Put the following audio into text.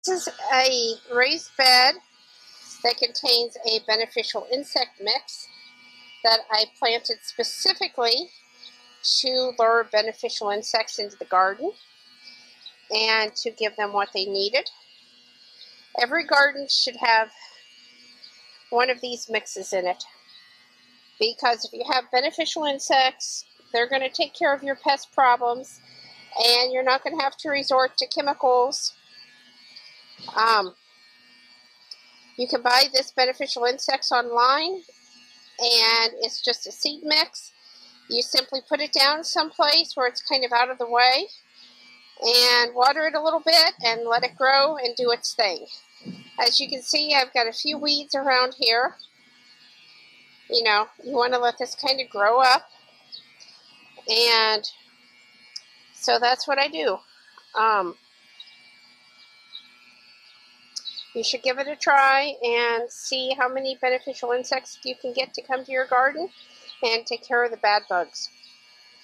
This is a raised bed that contains a beneficial insect mix that I planted specifically to lure beneficial insects into the garden and to give them what they needed. Every garden should have one of these mixes in it, because if you have beneficial insects, they're going to take care of your pest problems, and you're not going to have to resort to chemicals. You can buy this beneficial insects online, and it's just a seed mix. You simply put it down someplace where it's kind of out of the way, and water it a little bit and let it grow and do its thing. As you can see, I've got a few weeds around here. You know, you want to let this kind of grow up, and so that's what I do. You should give it a try and see how many beneficial insects you can get to come to your garden and take care of the bad bugs.